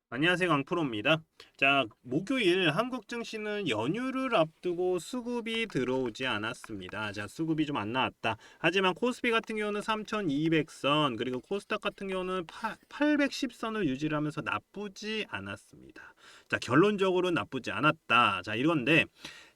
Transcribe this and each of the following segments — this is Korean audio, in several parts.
안녕하세요, 강프로입니다. 자, 목요일 한국 증시는 연휴를 앞두고 수급이 들어오지 않았습니다. 자, 수급이 좀 안 나왔다. 하지만 코스피 같은 경우는 3,200선, 그리고 코스닥 같은 경우는 810선을 유지를 하면서 나쁘지 않았습니다. 자, 결론적으로 나쁘지 않았다. 자, 이건데,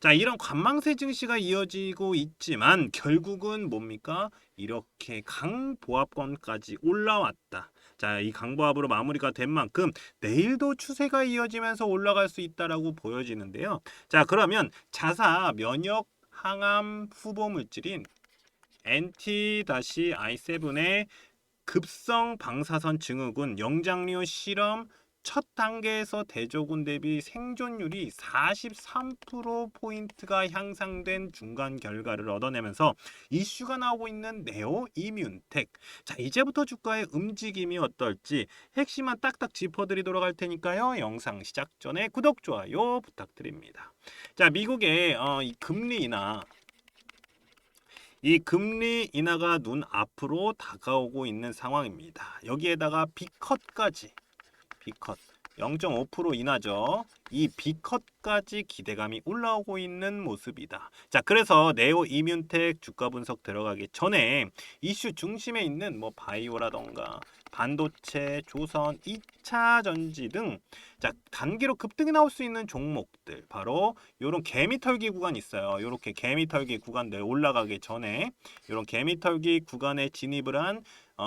자, 이런 관망세 증시가 이어지고 있지만 결국은 뭡니까? 이렇게 강보합권까지 올라왔다. 자, 이 강보합으로 마무리가 된 만큼 내일도 추세가 이어지면서 올라갈 수 있다라고 보여지는데요. 자, 그러면 자사 면역 항암 후보 물질인 NT-I7의 급성 방사선 증후군 영장류 실험 첫 단계에서 대조군 대비 생존율이 43%포인트가 향상된 중간 결과를 얻어내면서 이슈가 나오고 있는 네오 이뮨텍. 자, 이제부터 주가의 움직임이 어떨지 핵심만 딱딱 짚어드리도록 할 테니까요. 영상 시작 전에 구독, 좋아요 부탁드립니다. 자, 미국의 이 금리 인하가 눈 앞으로 다가오고 있는 상황입니다. 여기에다가 B컷 0.5% 인하죠. 이 B컷까지 기대감이 올라오고 있는 모습이다. 자, 그래서 네오 이뮨텍 주가 분석 들어가기 전에 이슈 중심에 있는 뭐 바이오라던가 반도체, 조선, 2차 전지 등 자, 단기로 급등이 나올 수 있는 종목들 바로 요런 개미털기 구간 있어요. 요렇게 개미털기 구간들 올라가기 전에 요런 개미털기 구간에 진입을 한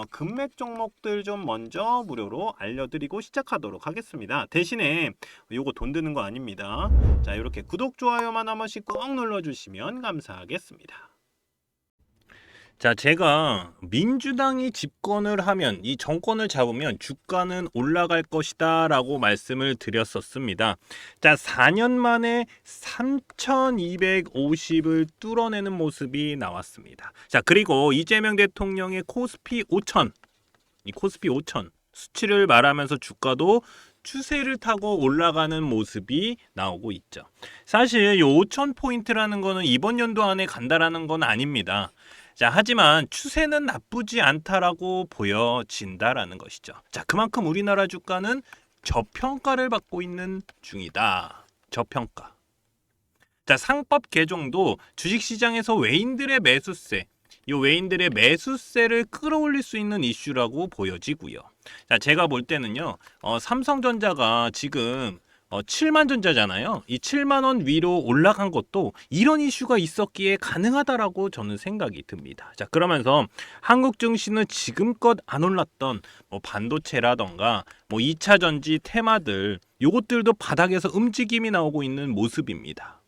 금맥 종목들 좀 먼저 무료로 알려드리고 시작하도록 하겠습니다. 대신에 요거 돈 드는 거 아닙니다. 자, 이렇게 구독, 좋아요만 한 번씩 꼭 눌러주시면 감사하겠습니다. 자, 제가 민주당이 집권을 하면 이 정권을 잡으면 주가는 올라갈 것이다 라고 말씀을 드렸었습니다. 자, 4년 만에 3,250을 뚫어내는 모습이 나왔습니다. 자, 그리고 이재명 대통령의 코스피 5천, 이 코스피 5천 수치를 말하면서 주가도 추세를 타고 올라가는 모습이 나오고 있죠. 사실 이 5천 포인트라는 거는 이번 연도 안에 간다라는 건 아닙니다. 자, 하지만 추세는 나쁘지 않다라고 보여진다라는 것이죠. 자, 그만큼 우리나라 주가는 저평가를 받고 있는 중이다. 저평가. 자, 상법 개정도 주식시장에서 외인들의 매수세를 끌어올릴 수 있는 이슈라고 보여지고요. 자, 제가 볼 때는요, 삼성전자가 지금 7만 전자잖아요. 이 7만 원 위로 올라간 것도 이런 이슈가 있었기에 가능하다라고 저는 생각이 듭니다. 자, 그러면서 한국 증시는 지금껏 안 올랐던 뭐 반도체라던가 뭐 2차 전지 테마들 요것들도 바닥에서 움직임이 나오고 있는 모습입니다.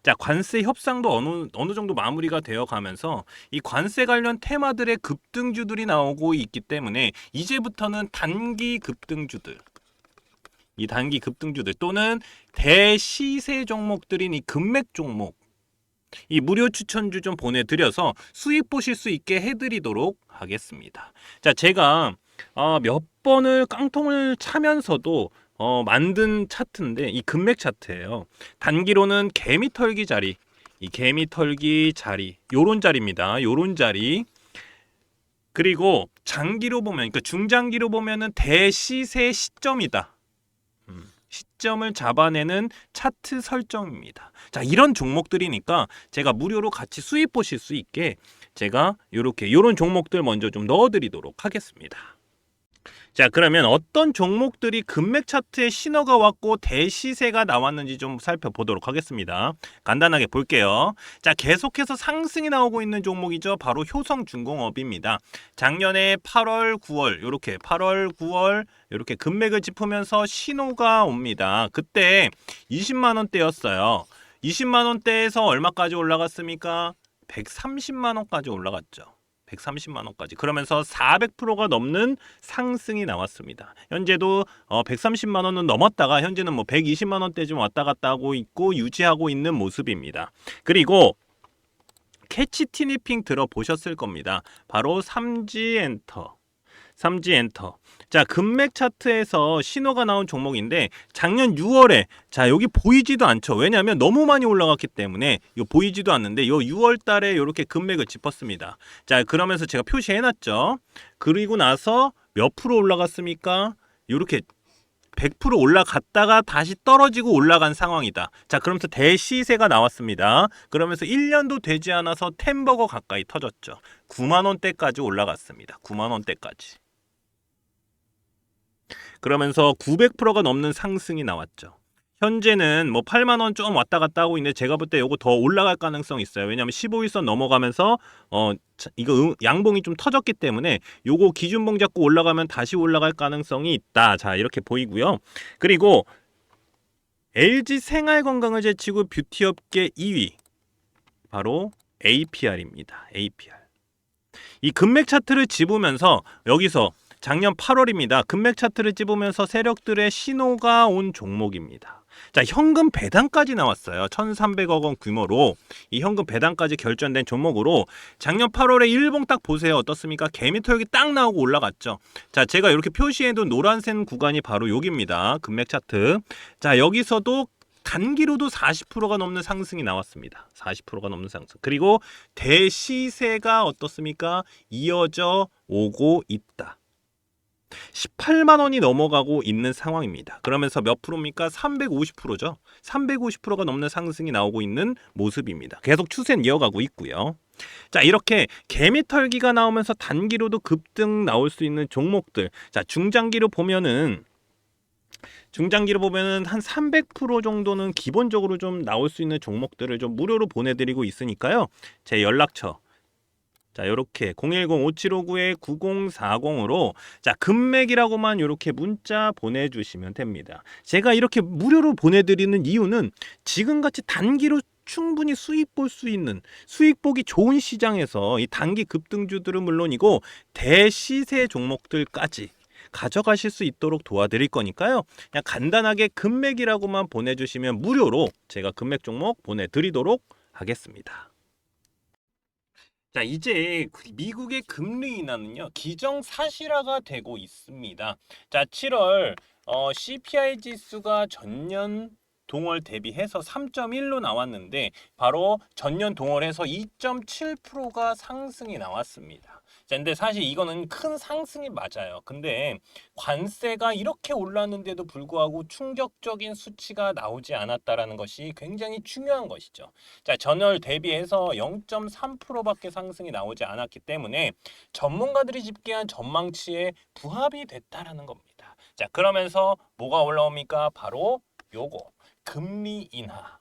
자, 관세 협상도 어느 정도 마무리가 되어 가면서 이 관세 관련 테마들의 급등주들이 나오고 있기 때문에 이제부터는 단기 급등주들 또는 대시세 종목들인 이 금맥 종목 이 무료 추천주 좀 보내드려서 수익 보실 수 있게 해드리도록 하겠습니다. 자, 제가 몇 번을 깡통을 차면서도 만든 차트인데 이 금맥 차트예요. 단기로는 개미털기 자리 요런 자리입니다. 요런 자리. 그리고 장기로 보면 그러니까 중장기로 보면은 대시세 시점이다. 시점을 잡아내는 차트 설정입니다. 자, 이런 종목들이니까 제가 무료로 같이 수익 보실 수 있게 제가 요런 종목들 먼저 좀 넣어드리도록 하겠습니다. 자, 그러면 어떤 종목들이 금맥 차트에 신호가 왔고 대시세가 나왔는지 좀 살펴보도록 하겠습니다. 간단하게 볼게요. 자, 계속해서 상승이 나오고 있는 종목이죠. 바로 효성중공업입니다. 작년에 8월, 9월 이렇게 8월, 9월 이렇게 금맥을 짚으면서 신호가 옵니다. 그때 20만 원대였어요. 20만 원대에서 얼마까지 올라갔습니까? 130만 원까지 올라갔죠. 130만 원까지. 그러면서 400%가 넘는 상승이 나왔습니다. 현재도 130만 원은 넘었다가 현재는 뭐 120만 원대 좀 왔다 갔다 하고 있고 유지하고 있는 모습입니다. 그리고 캐치 티니핑 들어보셨을 겁니다. 바로 삼지엔터. 자, 금맥 차트에서 신호가 나온 종목인데 작년 6월에 자, 여기 보이지도 않죠. 왜냐하면 너무 많이 올라갔기 때문에 요 보이지도 않는데 요 6월 달에 이렇게 금맥을 짚었습니다. 자, 그러면서 제가 표시해 놨죠. 그리고 나서 몇 프로 올라갔습니까? 요렇게 100% 올라갔다가 다시 떨어지고 올라간 상황이다. 자, 그러면서 대시세가 나왔습니다. 그러면서 1년도 되지 않아서 템버거 가까이 터졌죠. 9만 원대까지 올라갔습니다. 9만 원대까지. 그러면서 900%가 넘는 상승이 나왔죠. 현재는 뭐 8만 원 좀 왔다 갔다 하고 있는데 제가 볼 때 요거 더 올라갈 가능성이 있어요. 왜냐하면 15일선 넘어가면서 이거 양봉이 좀 터졌기 때문에 요거 기준봉 잡고 올라가면 다시 올라갈 가능성이 있다. 자, 이렇게 보이고요. 그리고 LG 생활건강을 제치고 뷰티업계 2위 바로 APR입니다. APR. 이 금맥 차트를 집으면서 여기서 작년 8월입니다. 금맥 차트를 집으면서 세력들의 신호가 온 종목입니다. 자, 현금 배당까지 나왔어요. 1,300억 원 규모로 이 현금 배당까지 결정된 종목으로 작년 8월에 일봉 딱 보세요. 어떻습니까? 개미털기 딱 나오고 올라갔죠. 자, 제가 이렇게 표시해둔 노란색 구간이 바로 여기입니다. 금맥 차트. 자, 여기서도 단기로도 40%가 넘는 상승이 나왔습니다. 40%가 넘는 상승. 그리고 대시세가 어떻습니까? 이어져 오고 있다. 18만 원이 넘어가고 있는 상황입니다. 그러면서 몇 프로입니까? 350%죠. 350%가 넘는 상승이 나오고 있는 모습입니다. 계속 추세는 이어가고 있고요. 자, 이렇게 개미털기가 나오면서 단기로도 급등 나올 수 있는 종목들. 자, 중장기로 보면은 한 300% 정도는 기본적으로 좀 나올 수 있는 종목들을 좀 무료로 보내드리고 있으니까요. 제 연락처 자, 이렇게 010-5759-9040으로 자, 금맥이라고만 이렇게 문자 보내주시면 됩니다. 제가 이렇게 무료로 보내드리는 이유는 지금같이 단기로 충분히 수익 볼 수 있는 수익 보기 좋은 시장에서 이 단기 급등주들은 물론이고 대시세 종목들까지 가져가실 수 있도록 도와드릴 거니까요. 그냥 간단하게 금맥이라고만 보내주시면 무료로 제가 금맥 종목 보내드리도록 하겠습니다. 자, 이제 미국의 금리 인하는요, 기정사실화가 되고 있습니다. 자, 7월 CPI 지수가 전년 동월 대비해서 3.1로 나왔는데 바로 전년 동월에서 2.7%가 상승이 나왔습니다. 자, 근데 사실 이거는 큰 상승이 맞아요. 근데 관세가 이렇게 올랐는데도 불구하고 충격적인 수치가 나오지 않았다라는 것이 굉장히 중요한 것이죠. 자, 전월 대비해서 0.3%밖에 상승이 나오지 않았기 때문에 전문가들이 집계한 전망치에 부합이 됐다라는 겁니다. 자, 그러면서 뭐가 올라옵니까? 바로 요거 금리 인하.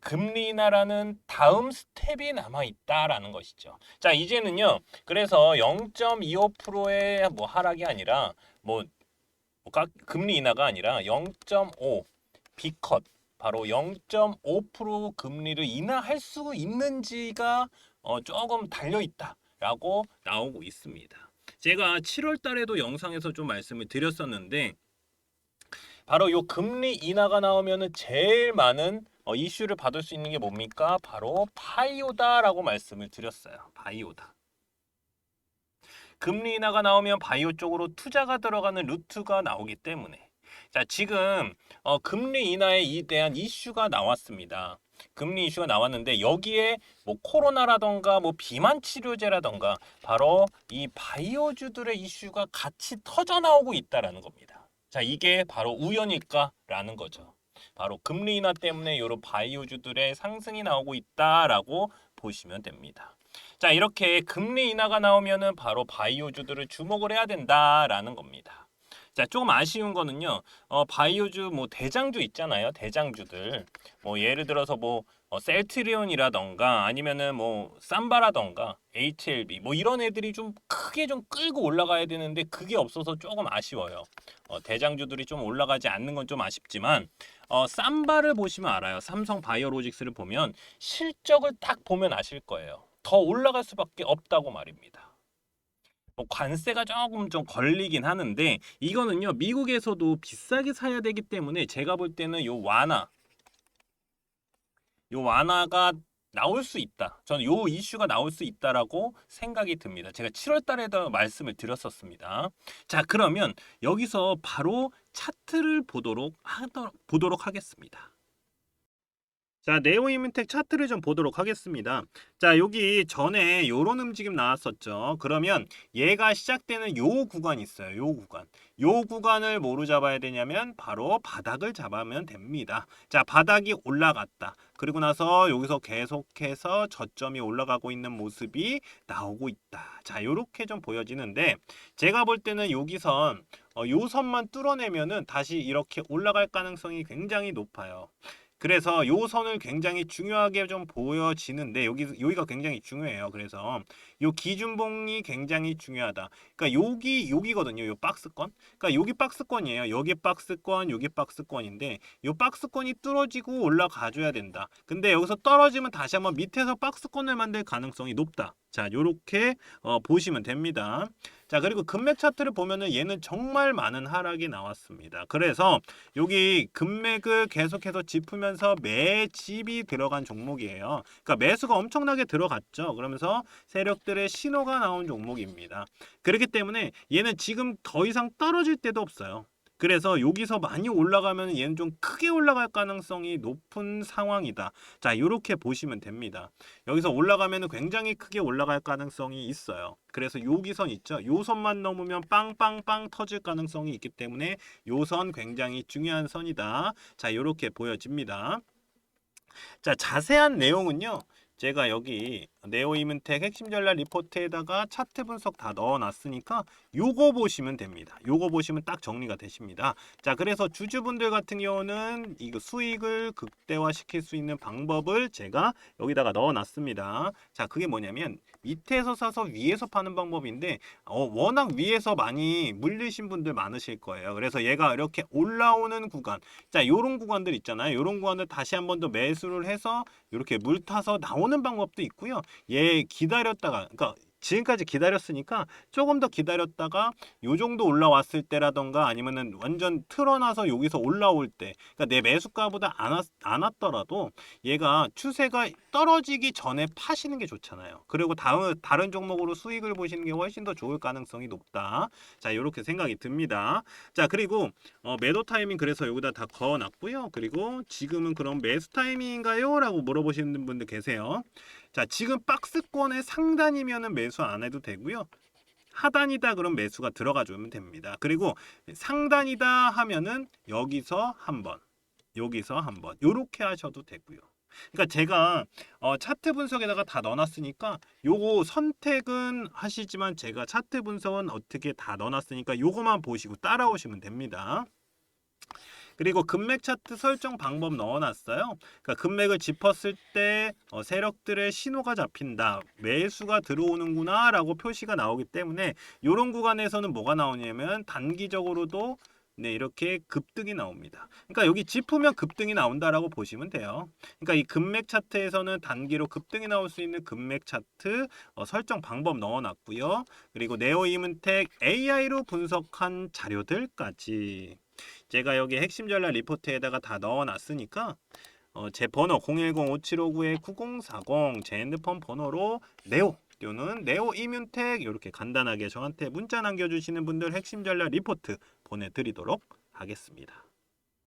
금리 인하라는 다음 스텝이 남아 있다라는 것이죠. 자, 이제는요. 그래서 0.25%의 뭐 하락이 아니라 금리 인하가 아니라 0.5 B컷 바로 0.5% 금리를 인하할 수 있는지가 조금 달려 있다라고 나오고 있습니다. 제가 7월 달에도 영상에서 좀 말씀을 드렸었는데 바로 요 금리 인하가 나오면은 제일 많은 이슈를 받을 수 있는 게 뭡니까? 바로 바이오다라고 말씀을 드렸어요. 바이오다. 금리 인하가 나오면 바이오 쪽으로 투자가 들어가는 루트가 나오기 때문에 자, 지금 금리 인하에 대한 이슈가 나왔습니다. 금리 이슈가 나왔는데 여기에 뭐 코로나라던가 뭐 비만 치료제라던가 바로 이 바이오주들의 이슈가 같이 터져 나오고 있다라는 겁니다. 자, 이게 바로 우연일까라는 거죠. 바로 금리 인하 때문에 이런 바이오주들의 상승이 나오고 있다라고 보시면 됩니다. 자, 이렇게 금리 인하가 나오면은 바로 바이오주들을 주목을 해야 된다라는 겁니다. 자, 조금 아쉬운 거는요. 바이오주 뭐 대장주 있잖아요. 대장주들. 뭐 예를 들어서 뭐 셀트리온이라던가 아니면은 뭐 삼바라던가 HLB 뭐 이런 애들이 좀 크게 좀 끌고 올라가야 되는데 그게 없어서 조금 아쉬워요. 대장주들이 좀 올라가지 않는 건 좀 아쉽지만 삼바를 보시면 알아요. 삼성 바이오로직스를 보면 실적을 딱 보면 아실 거예요. 더 올라갈 수밖에 없다고 말입니다. 뭐 관세가 조금 좀 걸리긴 하는데 이거는요 미국에서도 비싸게 사야 되기 때문에 제가 볼 때는 요 완화가 나올 수 있다. 저는 요 이슈가 나올 수 있다라고 생각이 듭니다. 제가 7월 달에도 말씀을 드렸었습니다. 자, 그러면 여기서 바로 차트를 보도록 하겠습니다. 자, 네오이문텍 차트를 좀 보도록 하겠습니다. 자, 여기 전에 요런 움직임 나왔었죠. 그러면 얘가 시작되는 요 구간 있어요. 요 구간. 요 구간을 뭐로 잡아야 되냐면 바로 바닥을 잡으면 됩니다. 자, 바닥이 올라갔다. 그리고 나서 여기서 계속해서 저점이 올라가고 있는 모습이 나오고 있다. 자, 요렇게 좀 보여지는데 제가 볼 때는 여기선 요 선만 뚫어내면은 다시 이렇게 올라갈 가능성이 굉장히 높아요. 그래서 요 선을 굉장히 중요하게 좀 보여지는데 여기가 굉장히 중요해요. 그래서 요 기준봉이 굉장히 중요하다. 그러니까 여기거든요. 요 박스권. 그러니까 여기 박스권이에요. 여기 박스권, 여기 박스권인데 요 박스권이 뚫어지고 올라가 줘야 된다. 근데 여기서 떨어지면 다시 한번 밑에서 박스권을 만들 가능성이 높다. 자, 요렇게 보시면 됩니다. 자, 그리고 금맥 차트를 보면은 얘는 정말 많은 하락이 나왔습니다. 그래서 여기 금맥을 계속해서 짚으면서 매집이 들어간 종목이에요. 그러니까 매수가 엄청나게 들어갔죠. 그러면서 세력들의 신호가 나온 종목입니다. 그렇기 때문에 얘는 지금 더 이상 떨어질 데도 없어요. 그래서 여기서 많이 올라가면 얘는 좀 크게 올라갈 가능성이 높은 상황이다. 자, 이렇게 보시면 됩니다. 여기서 올라가면 굉장히 크게 올라갈 가능성이 있어요. 그래서 여기 선 있죠. 요 선만 넘으면 빵빵빵 터질 가능성이 있기 때문에 요 선 굉장히 중요한 선이다. 자, 이렇게 보여집니다. 자, 자세한 내용은요. 제가 여기 네오이문텍 핵심 전략 리포트에다가 차트 분석 다 넣어놨으니까 요거 보시면 됩니다. 요거 보시면 딱 정리가 되십니다. 자, 그래서 주주분들 같은 경우는 이거 수익을 극대화시킬 수 있는 방법을 제가 여기다가 넣어놨습니다. 자, 그게 뭐냐면 밑에서 사서 위에서 파는 방법인데 워낙 위에서 많이 물리신 분들 많으실 거예요. 그래서 얘가 이렇게 올라오는 구간, 자, 요런 구간들 있잖아요. 요런 구간을 다시 한 번 더 매수를 해서 이렇게 물 타서 나오는 방법도 있고요. 얘 기다렸다가, 그러니까 지금까지 기다렸으니까 조금 더 기다렸다가 요 정도 올라왔을 때라던가 아니면은 완전 틀어놔서 여기서 올라올 때, 그러니까 내 매수가보다 안 왔더라도 얘가 추세가 떨어지기 전에 파시는 게 좋잖아요. 그리고 다른 종목으로 수익을 보시는 게 훨씬 더 좋을 가능성이 높다. 자, 이렇게 생각이 듭니다. 자, 그리고 매도 타이밍 그래서 여기다 다 그어놨고요. 그리고 지금은 그럼 매수 타이밍인가요? 라고 물어보시는 분들 계세요. 자, 지금 박스권의 상단이면은 매수 안 해도 되고요. 하단이다 그럼 매수가 들어가 주면 됩니다. 그리고 상단이다 하면은 여기서 한번, 여기서 한번 요렇게 하셔도 되고요. 그러니까 제가 차트 분석에다가 다 넣어놨으니까 요거 선택은 하시지만 제가 차트 분석은 어떻게 다 넣어놨으니까 요거만 보시고 따라오시면 됩니다. 그리고 금맥 차트 설정 방법 넣어놨어요. 그러니까 금맥을 짚었을 때 세력들의 신호가 잡힌다. 매수가 들어오는구나 라고 표시가 나오기 때문에 이런 구간에서는 뭐가 나오냐면 단기적으로도 네, 이렇게 급등이 나옵니다. 그러니까 여기 짚으면 급등이 나온다라고 보시면 돼요. 그러니까 이 금맥 차트에서는 단기로 급등이 나올 수 있는 금맥 차트 설정 방법 넣어놨고요. 그리고 네오이문텍 AI로 분석한 자료들까지 제가 여기 핵심 전략 리포트에다가 다 넣어놨으니까 제 번호 010-5759-9040 제 핸드폰 번호로 네오 또는 네오 이뮨텍 이렇게 간단하게 저한테 문자 남겨주시는 분들 핵심 전략 리포트 보내드리도록 하겠습니다.